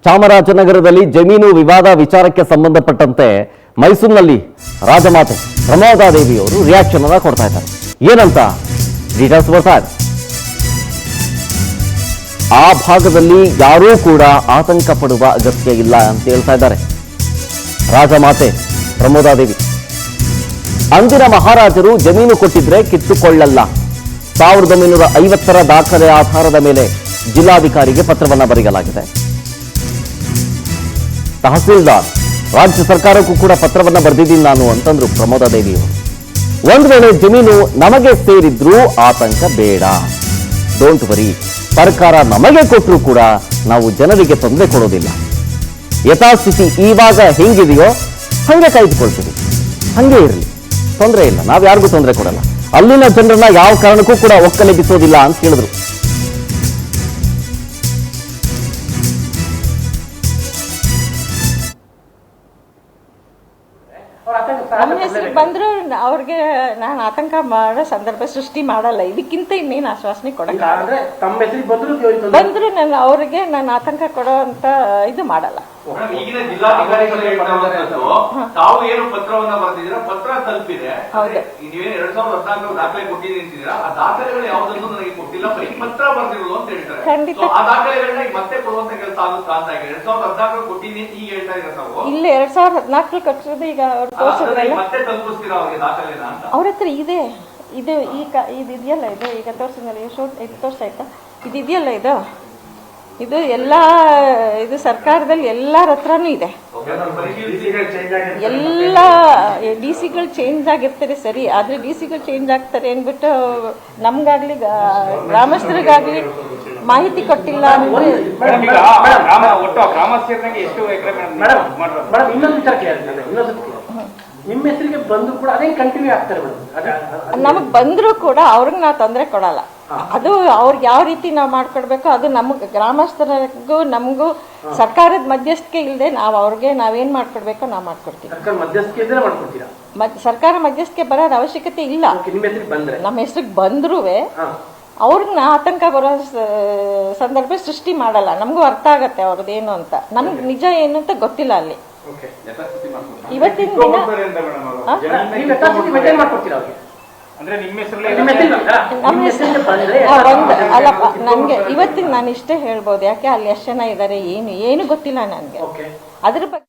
ಚಾಮರಾಜನಗರದಲ್ಲಿ ಜಮೀನು ವಿವಾದ ವಿಚಾರಕ್ಕೆ ಸಂಬಂಧಪಟ್ಟಂತೆ ಮೈಸೂರಿನಲ್ಲಿ ರಾಜಮಾತೆ ಪ್ರಮೋದಾದೇವಿಯವರು ರಿಯಾಕ್ಷನ್ ಅನ್ನು ಕೊಡ್ತಾ ಇದ್ದಾರೆ. ಏನಂತ ಡೀಟೇಲ್ಸ್ ಬರ್ತಾ ಇದೆ. ಆ ಭಾಗದಲ್ಲಿ ಯಾರೂ ಕೂಡ ಆತಂಕ ಪಡುವ ಅಗತ್ಯ ಇಲ್ಲ ಅಂತ ಹೇಳ್ತಾ ಇದ್ದಾರೆ ರಾಜಮಾತೆ ಪ್ರಮೋದಾದೇವಿ. ಅಂದಿನ ಮಹಾರಾಜರು ಜಮೀನು ಕೊಟ್ಟಿದ್ರೆ ಕಿತ್ತುಕೊಳ್ಳಲ್ಲ. 1950ರ ದಾಖಲೆ ಆಧಾರದ ಮೇಲೆ ಜಿಲ್ಲಾಧಿಕಾರಿಗೆ ಪತ್ರವನ್ನ ಬರೆಯಲಾಗಿದೆ. ತಹಸೀಲ್ದಾರ್ ರಾಜ್ಯ ಸರ್ಕಾರಕ್ಕೂ ಕೂಡ ಪತ್ರವನ್ನ ಬರೆದಿದ್ದೀನಿ ನಾನು ಅಂತಂದ್ರು ಪ್ರಮೋದಾದೇವಿಯವರು. ಒಂದ್ ವೇಳೆ ಜಮೀನು ನಮಗೆ ಸೇರಿದ್ರೂ ಆತಂಕ ಬೇಡ, ಡೋಂಟ್ ವರಿ. ಸರ್ಕಾರ ನಮಗೆ ಕೊಟ್ಟರು ಕೂಡ ನಾವು ಜನರಿಗೆ ತೊಂದರೆ ಕೊಡೋದಿಲ್ಲ. ಯಥಾಸ್ಥಿತಿ ಇವಾಗ ಹೆಂಗಿದೆಯೋ ಹಂಗೆ ಕಾಯ್ದುಕೊಳ್ತೀವಿ, ಹಂಗೆ ಇರಲಿ, ತೊಂದರೆ ಇಲ್ಲ, ನಾವು ಯಾರಿಗೂ ತೊಂದರೆ ಕೊಡಲ್ಲ. ಅಲ್ಲಿನ ಜನರನ್ನ ಯಾವ ಕಾರಣಕ್ಕೂ ಕೂಡ ಒಕ್ಕಲೆಬ್ಬಿಸೋದಿಲ್ಲ ಅಂತ ಹೇಳಿದ್ರು. ನಮ್ಮ ಹೆಸರು ಬಂದ್ರು ಅವ್ರಿಗೆ ನಾನು ಆತಂಕ ಮಾಡೋ ಸಂದರ್ಭ ಸೃಷ್ಟಿ ಮಾಡಲ್ಲ. ಇದಕ್ಕಿಂತ ಇನ್ನೇನು ಆಶ್ವಾಸನೆ ಕೊಡಕ್ಕೆ ಬಂದ್ರು ನಾನು ಅವ್ರಿಗೆ ನಾನು ಆತಂಕ ಕೊಡೋ ಅಂತ ಇದು ಮಾಡಲ್ಲ. ಈಗಿನ ಜಿಲ್ಲಾಧಿಕಾರಿಗಳು ತಾವು ಏನು ಪತ್ರವನ್ನ ಬರೆದಿದ್ದೀರಾ, ಪತ್ರ ತಲುಪಿದೆ. ನೀವೇನು 2014 ದಾಖಲೆ ಕೊಟ್ಟಿದ್ದೀರಿ ಅಂತಿದ್ದೀರಾ, ಆ ದಾಖಲೆಗಳು ಯಾವುದನ್ನು ನನಗೆ ಕೊಟ್ಟಿಲ್ಲ, ಬರೀ ಪತ್ರ ಬರೆದಿರೋದು ಅಂತ ಹೇಳ್ತಾರೆ. ಖಂಡಿತ ಆ ದಾಖಲೆಗಳನ್ನ ಮತ್ತೆ ಕೊಡುವಂತ ಕೆಲಸ ಆಗುತ್ತಾ ಅಂತ. 2014 ಕೊಟ್ಟಿದ್ದೀನಿ ಅಂತ ಈಗ ಹೇಳ್ತಾ ಇದ್ದಾರೆ ತಾವು. ಇಲ್ಲ 2014 ಕೊಟ್ಟಿರೋದು ಈಗ ಅವ್ರು ತೋರಿಸಿದ್ರಲ್ಲ, ಮತ್ತೆ ತಲುಪಿಸ್ತೀರಾ ಅವ್ರಿಗೆ ದಾಖಲೆನ ಅಂತ. ಅವ್ರ ಹತ್ರ ಇದೆ. ಇದು ಈಗ ಇದು ಇದೆಯಲ್ಲ, ಇದು ಈಗ ತೋರಿಸಿದ್ಮೇಲೆ ಎಷ್ಟು ವರ್ಷ ಆಯ್ತಾ ಇದು ಇದೆಯಲ್ಲ, ಇದು ಎಲ್ಲ ಇದು ಸರ್ಕಾರದಲ್ಲಿ ಎಲ್ಲರ ಹತ್ರನೂ ಇದೆ. ಎಲ್ಲ ಡಿ.ಸಿ.ಗಳು ಚೇಂಜ್ ಆಗಿರ್ತಾರೆ ಸರಿ, ಆದ್ರೆ ಡಿ.ಸಿ.ಗಳು ಚೇಂಜ್ ಆಗ್ತಾರೆ ಅಂದ್ಬಿಟ್ಟು ನಮ್ಗಾಗ್ಲಿ ಗ್ರಾಮಸ್ಥರಿಗಾಗ್ಲಿ ಮಾಹಿತಿ ಕೊಟ್ಟಿಲ್ಲ ಅಂದ್ರೆ ನಿಮ್ಮ ಹೆಸರಿಗೆ ಬಂದ್ರು ಕೂಡ ಅದೇ ಕಂಟಿನ್ಯೂ ಆಗ್ತಾರೆ ನಮಗ್ ಬಂದ್ರು ಕೂಡ ಅವ್ರಿಗೆ ನಾವು ತೊಂದರೆ ಕೊಡಲ್ಲ. ಅದು ಅವ್ರಿಗೆ ಯಾವ ರೀತಿ ನಾವು ಮಾಡ್ಕೊಡ್ಬೇಕು ಅದು ನಮ್ಗೆ ಗ್ರಾಮಸ್ಥರಿಗೂ ನಮಗೂ ಸರ್ಕಾರದ ಮಧ್ಯಸ್ಥಿಕೆ ಇಲ್ಲದೆ ನಾವು ಅವ್ರಿಗೆ ನಾವೇನ್ ಮಾಡ್ಕೊಡ್ಬೇಕೋ ನಾವು ಮಾಡ್ಕೊಡ್ತೀವಿ. ಸರ್ಕಾರ ಮಧ್ಯಸ್ಥಿಕೆ ಬರೋದ ಅವಶ್ಯಕತೆ ಇಲ್ಲ. ನಮ್ಮ ಹೆಸರಿಗೆ ಬಂದ್ರೂ ಅವ್ರಿಗೆ ನಾ ಆತಂಕ ಬರೋ ಸಂದರ್ಭ ಸೃಷ್ಟಿ ಮಾಡಲ್ಲ. ನಮಗೂ ಅರ್ಥ ಆಗತ್ತೆ ಅವ್ರದ್ದೇನು ಅಂತ, ನಮ್ಗೆ ನಿಜ ಏನು ಅಂತ ಗೊತ್ತಿಲ್ಲ ಅಲ್ಲಿ. ಇವತ್ತಿನ ದಿನ ಅಲ್ಲಪ್ಪ, ನನ್ಗೆ ಇವತ್ತಿನ ನಾನು ಇಷ್ಟೇ ಹೇಳ್ಬೋದು. ಯಾಕೆ ಅಲ್ಲಿ ಎಷ್ಟು ಜನ ಇದ್ದಾರೆ ಏನು ಗೊತ್ತಿಲ್ಲ ನನ್ಗೆ ಅದ್ರ ಬಗ್ಗೆ.